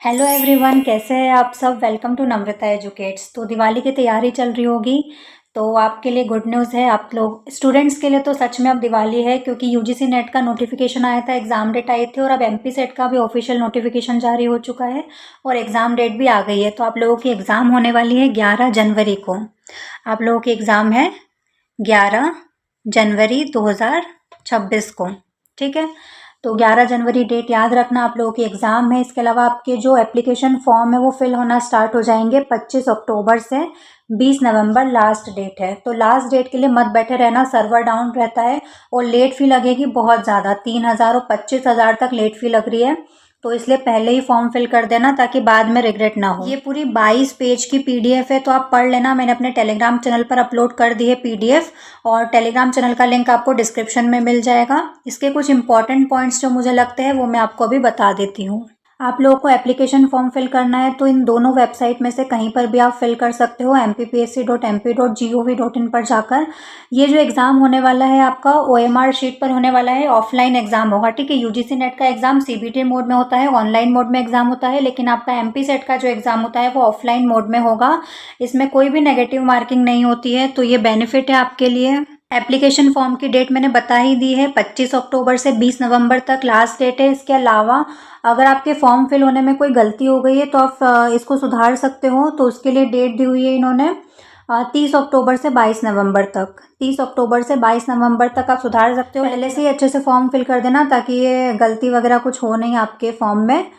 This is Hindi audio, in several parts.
हेलो एवरीवन, कैसे हैं आप सब। Welcome to Namrata educates. तो दिवाली की तैयारी चल रही होगी, तो आपके लिए गुड न्यूज़ है। आप लोग स्टूडेंट्स के लिए तो सच में अब दिवाली है, क्योंकि यूजीसी नेट का नोटिफिकेशन आया था, एग्ज़ाम डेट आई थी और अब एमपी सेट का भी ऑफिशियल नोटिफिकेशन जारी हो चुका है और एग्ज़ाम डेट भी आ गई है। तो आप लोगों की एग्ज़ाम होने वाली है 11 जनवरी को। आप लोगों की एग्ज़ाम है 11 जनवरी 2026 को, ठीक है। तो 11 जनवरी डेट याद रखना, आप लोगों की एग्ज़ाम है। इसके अलावा आपके जो एप्लीकेशन फॉर्म है वो फिल होना स्टार्ट हो जाएंगे 25 अक्टूबर से। 20 नवंबर लास्ट डेट है, तो लास्ट डेट के लिए मत बैठे रहना, सर्वर डाउन रहता है और लेट फी लगेगी बहुत ज़्यादा। 3,000 और 25,000 तक लेट फी लग रही है, तो इसलिए पहले ही फॉर्म फिल कर देना ताकि बाद में रिग्रेट ना हो। ये पूरी 22 पेज की पीडीएफ है, तो आप पढ़ लेना। मैंने अपने टेलीग्राम चैनल पर अपलोड कर दी है पीडीएफ, और टेलीग्राम चैनल का लिंक आपको डिस्क्रिप्शन में मिल जाएगा। इसके कुछ इंपॉर्टेंट पॉइंट्स जो मुझे लगते हैं वो मैं आपको अभी बता देती हूँ। आप लोगों को एप्लीकेशन फॉर्म फिल करना है तो इन दोनों वेबसाइट में से कहीं पर भी आप फिल कर सकते हो, mpsc.mp.gov.in पर जाकर। ये जो एग्ज़ाम होने वाला है आपका ओएमआर शीट पर होने वाला है, ऑफलाइन एग्जाम होगा, ठीक है। यूजीसी नेट का एग्जाम सीबीटी मोड में होता है, ऑनलाइन मोड में एग्जाम होता है, लेकिन आपका एमपी सेट का जो एग्जाम होता है वो ऑफलाइन मोड में होगा। इसमें कोई भी नेगेटिव मार्किंग नहीं होती है, तो ये बेनिफिट है आपके लिए। एप्लीकेशन फॉर्म की डेट मैंने बता ही दी है, 25 अक्टूबर से 20 नवंबर तक लास्ट डेट है। इसके अलावा अगर आपके फॉर्म फिल होने में कोई गलती हो गई है तो आप इसको सुधार सकते हो, तो उसके लिए डेट दी हुई है इन्होंने 30 अक्टूबर से 22 नवंबर तक। 30 अक्टूबर से 22 नवंबर तक आप सुधार सकते हो। पहले से ही अच्छे से फॉर्म फिल कर देना ताकि ये गलती वगैरह कुछ हो नहीं आपके फॉर्म में,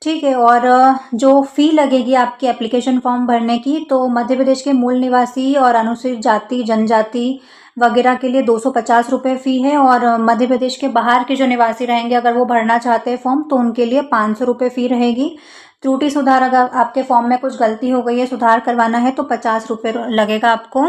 ठीक है। और जो फ़ी लगेगी आपकी एप्लीकेशन फॉर्म भरने की, तो मध्य प्रदेश के मूल निवासी और अनुसूचित जाति जनजाति वगैरह के लिए 250 रुपये फ़ी है, और मध्य प्रदेश के बाहर के जो निवासी रहेंगे अगर वो भरना चाहते हैं फॉर्म, तो उनके लिए 500 रुपये फ़ी रहेगी। त्रुटि सुधार, अगर आपके फॉर्म में कुछ गलती हो गई है, सुधार करवाना है, तो 50 रुपये लगेगा आपको।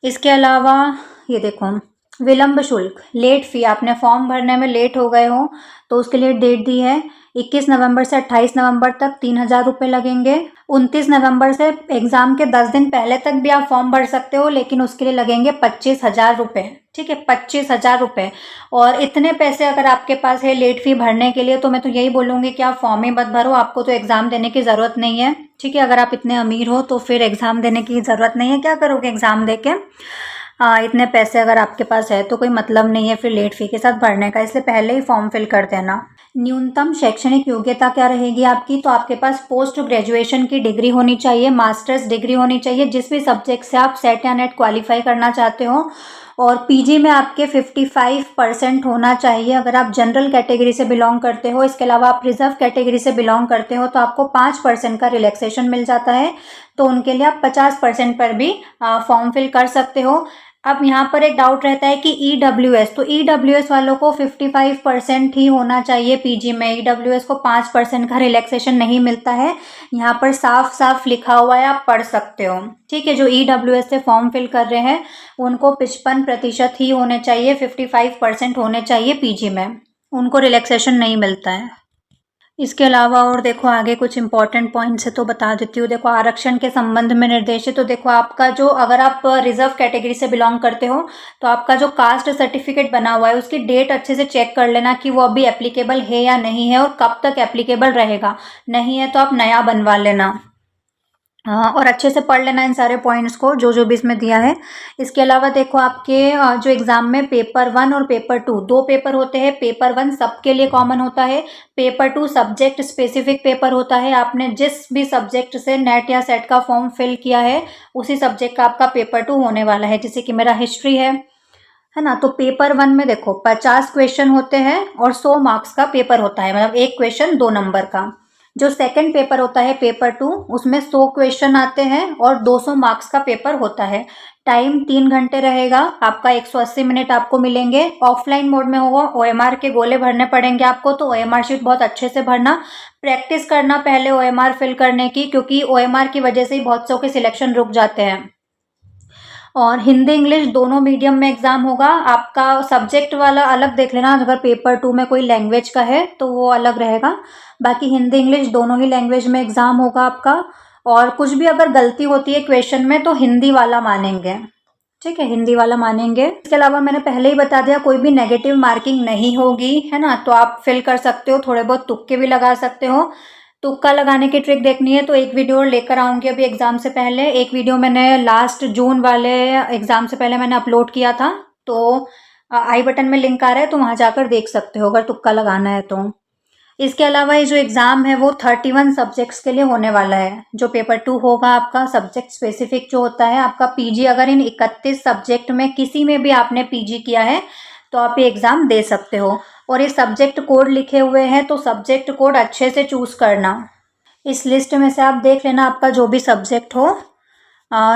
इसके अलावा ये देखो, विलंब शुल्क, लेट फ़ी, आपने फॉर्म भरने में लेट हो गए हो तो उसके लिए डेट दी है 21 नवंबर से 28 नवंबर तक 3,000 रुपये लगेंगे। 29 नवंबर से एग्ज़ाम के 10 दिन पहले तक भी आप फॉर्म भर सकते हो, लेकिन उसके लिए लगेंगे 25,000 रुपये, ठीक है, 25,000 रुपये। और इतने पैसे अगर आपके पास है लेट फ़ी भरने के लिए, तो मैं तो यही बोलूँगी कि आप फॉर्म ही मत भरो, आपको तो एग्ज़ाम देने की ज़रूरत नहीं है, ठीक है। अगर आप इतने अमीर हो तो फिर एग्ज़ाम देने की ज़रूरत नहीं है, क्या करोगे एग्ज़ाम दे के। इतने पैसे अगर आपके पास है तो कोई मतलब नहीं है फिर लेट फी के साथ भरने का, इसलिए पहले ही फॉर्म फिल कर देना। न्यूनतम शैक्षणिक योग्यता क्या रहेगी आपकी, तो आपके पास पोस्ट ग्रेजुएशन की डिग्री होनी चाहिए, मास्टर्स डिग्री होनी चाहिए, जिस भी सब्जेक्ट से आप सेट या नेट क्वालिफाई करना चाहते हो। और पीजी में आपके 55% होना चाहिए अगर आप जनरल कैटेगरी से बिलोंग करते हो। इसके अलावा आप रिजर्व कैटेगरी से बिलोंग करते हो तो आपको 5% का रिलैक्सेशन मिल जाता है, तो उनके लिए आप 50% पर भी फॉर्म फिल कर सकते हो। अब यहाँ पर एक डाउट रहता है कि ईडब्ल्यूएस, तो ईडब्ल्यूएस वालों को 55% ही होना चाहिए पीजी में। ईडब्ल्यूएस को 5% का रिलैक्सेशन नहीं मिलता है, यहाँ पर साफ साफ लिखा हुआ है, आप पढ़ सकते हो, ठीक है। जो ईडब्ल्यूएस से फॉर्म फिल कर रहे हैं उनको 55% ही होने चाहिए, 55% होने चाहिए पीजी में, उनको रिलैक्सेशन नहीं मिलता है। इसके अलावा और देखो आगे कुछ इंपॉर्टेंट पॉइंट्स है तो बता देती हूँ। देखो, आरक्षण के संबंध में निर्देश है, तो देखो आपका जो, अगर आप रिजर्व कैटेगरी से बिलोंग करते हो तो आपका जो कास्ट सर्टिफिकेट बना हुआ है उसकी डेट अच्छे से चेक कर लेना कि वो अभी एप्लीकेबल है या नहीं है और कब तक एप्लीकेबल रहेगा। नहीं है तो आप नया बनवा लेना। हाँ, और अच्छे से पढ़ लेना इन सारे पॉइंट्स को जो जो भी इसमें दिया है। इसके अलावा देखो आपके जो एग्जाम में पेपर 1 और पेपर 2 दो पेपर होते हैं। पेपर 1 सबके लिए कॉमन होता है, पेपर 2 सब्जेक्ट स्पेसिफिक पेपर होता है। आपने जिस भी सब्जेक्ट से नेट या सेट का फॉर्म फिल किया है उसी सब्जेक्ट का आपका पेपर 2 होने वाला है, जैसे कि मेरा हिस्ट्री है ना। तो पेपर 1 में देखो 50 क्वेश्चन होते हैं और 100 मार्क्स का पेपर होता है, मतलब एक क्वेश्चन 2 नंबर का। जो सेकंड पेपर होता है पेपर 2, उसमें 100 क्वेश्चन आते हैं और 200 मार्क्स का पेपर होता है। टाइम 3 घंटे रहेगा आपका, 180 मिनट आपको मिलेंगे। ऑफलाइन मोड में होगा, ओएमआर के गोले भरने पड़ेंगे आपको, तो ओएमआर शीट बहुत अच्छे से भरना, प्रैक्टिस करना पहले ओएमआर फिल करने की, क्योंकि ओएमआर की वजह से ही बहुत सौ के सिलेक्शन रुक जाते हैं। और हिंदी इंग्लिश दोनों मीडियम में एग्जाम होगा आपका। सब्जेक्ट वाला अलग देख लेना, अगर पेपर 2 में कोई लैंग्वेज का है तो वो अलग रहेगा, बाकी हिंदी इंग्लिश दोनों ही लैंग्वेज में एग्जाम होगा आपका। और कुछ भी अगर गलती होती है क्वेश्चन में तो हिंदी वाला मानेंगे, ठीक है, हिंदी वाला मानेंगे। इसके अलावा मैंने पहले ही बता दिया कोई भी नेगेटिव मार्किंग नहीं होगी, है ना। तो आप फिल कर सकते हो, थोड़े बहुत तुक्के भी लगा सकते हो। तुक्का लगाने की ट्रिक देखनी है तो एक वीडियो लेकर आऊँगी अभी एग्ज़ाम से पहले। एक वीडियो मैंने लास्ट जून वाले एग्ज़ाम से पहले मैंने अपलोड किया था, तो आई बटन में लिंक आ रहा है, तो वहाँ जाकर देख सकते हो अगर तुक्का लगाना है तो। इसके अलावा ये जो एग्ज़ाम है वो 31 सब्जेक्ट्स के लिए होने वाला है। जो पेपर 2 होगा आपका सब्जेक्ट स्पेसिफिक जो होता है आपका पीजी, अगर इन 31 सब्जेक्ट में किसी में भी आपने पीजी किया है तो आप ये एग्ज़ाम दे सकते हो। और ये सब्जेक्ट कोड लिखे हुए हैं, तो सब्जेक्ट कोड अच्छे से चूज़ करना। इस लिस्ट में से आप देख लेना आपका जो भी सब्जेक्ट हो।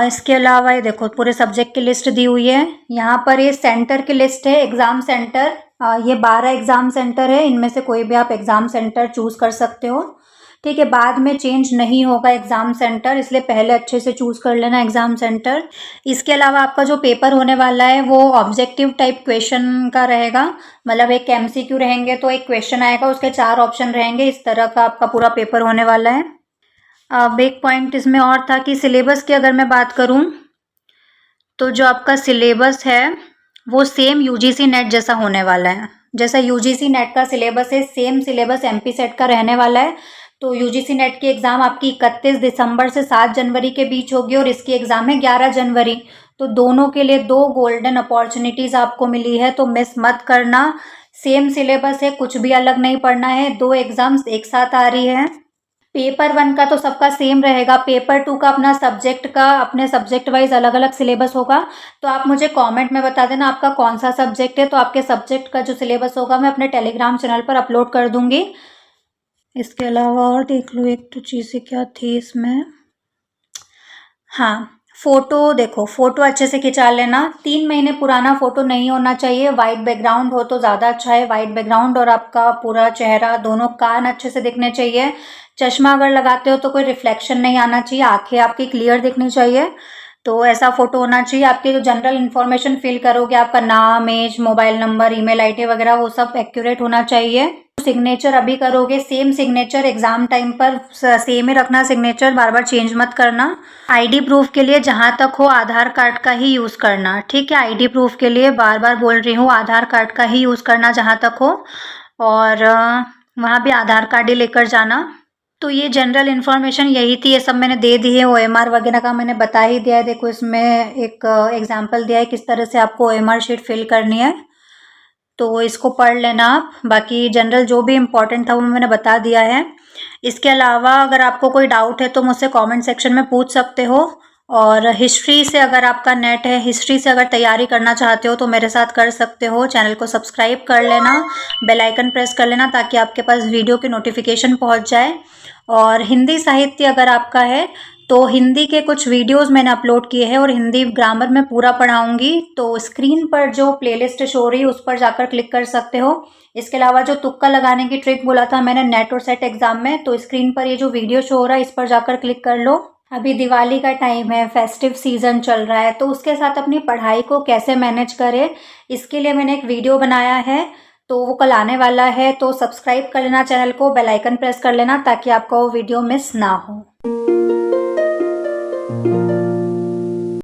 इसके अलावा ये देखो पूरे सब्जेक्ट की लिस्ट दी हुई है। यहाँ पर ये सेंटर की लिस्ट है, एग्ज़ाम सेंटर। ये 12 एग्ज़ाम सेंटर है, इनमें से कोई भी आप एग्ज़ाम सेंटर चूज़ कर सकते हो। ठीक है, बाद में चेंज नहीं होगा एग्ज़ाम सेंटर, इसलिए पहले अच्छे से चूज़ कर लेना एग्ज़ाम सेंटर। इसके अलावा आपका जो पेपर होने वाला है वो ऑब्जेक्टिव टाइप क्वेश्चन का रहेगा, मतलब एक एमसीक्यू रहेंगे तो एक क्वेश्चन आएगा, उसके 4 ऑप्शन रहेंगे, इस तरह का आपका पूरा पेपर होने वाला है। अब एक पॉइंट इसमें और था कि सिलेबस की अगर मैं बात करूं तो जो आपका सिलेबस है वो सेम यूजीसी नेट जैसा होने वाला है। जैसा यूजीसी नेट का सिलेबस है सेम सिलेबस एमपी सेट का रहने वाला है। तो यूजीसी नेट की एग्ज़ाम आपकी 31 दिसंबर से 7 जनवरी के बीच होगी और इसकी एग्ज़ाम है 11 जनवरी। तो दोनों के लिए 2 गोल्डन अपॉर्चुनिटीज़ आपको मिली है, तो मिस मत करना। सेम सिलेबस है, कुछ भी अलग नहीं पढ़ना है, 2 एग्ज़ाम्स एक साथ आ रही है। पेपर 1 का तो सबका सेम रहेगा, पेपर 2 का अपने सब्जेक्ट वाइज अलग अलग सिलेबस होगा। तो आप मुझे कमेंट में बता देना आपका कौन सा सब्जेक्ट है, तो आपके सब्जेक्ट का जो सिलेबस होगा मैं अपने टेलीग्राम चैनल पर अपलोड कर दूंगी। इसके अलावा और देख लो एक तो चीज़ें क्या थी इसमें। हाँ, फ़ोटो देखो, फ़ोटो अच्छे से खिंचा लेना। 3 महीने पुराना फ़ोटो नहीं होना चाहिए, वाइट बैकग्राउंड हो तो ज़्यादा अच्छा है। वाइट बैकग्राउंड और आपका पूरा चेहरा, दोनों कान अच्छे से दिखने चाहिए। चश्मा अगर लगाते हो तो कोई रिफ्लेक्शन नहीं आना चाहिए, आंखें आपकी क्लियर दिखनी चाहिए। तो ऐसा फ़ोटो होना चाहिए। आपकी जो जनरल इन्फॉर्मेशन फिल करोगे, आपका नाम, age, mobile number, email ID वगैरह, वो सब एक्यूरेट होना चाहिए। सिग्नेचर अभी करोगे सेम सिग्नेचर एग्जाम टाइम पर सेम ही रखना, सिग्नेचर बार बार चेंज मत करना। आईडी प्रूफ के लिए जहाँ तक हो आधार कार्ड का ही यूज़ करना, ठीक है। आईडी प्रूफ के लिए बार बार बोल रही हूँ, आधार कार्ड का ही यूज़ करना जहाँ तक हो, और वहाँ भी आधार कार्ड ही लेकर जाना। तो ये जनरल इन्फॉर्मेशन यही थी, ये सब मैंने दे दी है। ओएमआर वगैरह का मैंने बता ही दिया है। देखो इसमें एक एग्जाम्पल दिया है किस तरह से आपको ओएमआर शीट फिल करनी है, तो इसको पढ़ लेना आप। बाकी जनरल जो भी इम्पोर्टेंट था वो मैंने बता दिया है। इसके अलावा अगर आपको कोई डाउट है तो मुझसे कमेंट सेक्शन में पूछ सकते हो। और हिस्ट्री से अगर आपका नेट है, हिस्ट्री से अगर तैयारी करना चाहते हो तो मेरे साथ कर सकते हो। चैनल को सब्सक्राइब कर लेना, बेल आइकन प्रेस कर लेना ताकि आपके पास वीडियो की नोटिफिकेशन पहुंच जाए। और हिंदी साहित्य अगर आपका है तो हिंदी के कुछ वीडियोस मैंने अपलोड किए हैं और हिंदी ग्रामर में पूरा पढ़ाऊंगी, तो स्क्रीन पर जो प्लेलिस्ट शो रही है उस पर जाकर क्लिक कर सकते हो। इसके अलावा जो तुक्का लगाने की ट्रिक बोला था मैंने नेट और सेट एग्जाम में, तो स्क्रीन पर ये जो वीडियो शो हो रहा है इस पर जाकर क्लिक कर लो। अभी दिवाली का टाइम है, फेस्टिव सीजन चल रहा है, तो उसके साथ अपनी पढ़ाई को कैसे मैनेज करें इसके लिए मैंने एक वीडियो बनाया है, तो वो कल आने वाला है। तो सब्सक्राइब कर लेना चैनल को, बेल आइकन प्रेस कर लेना ताकि आपका वो वीडियो मिस ना हो।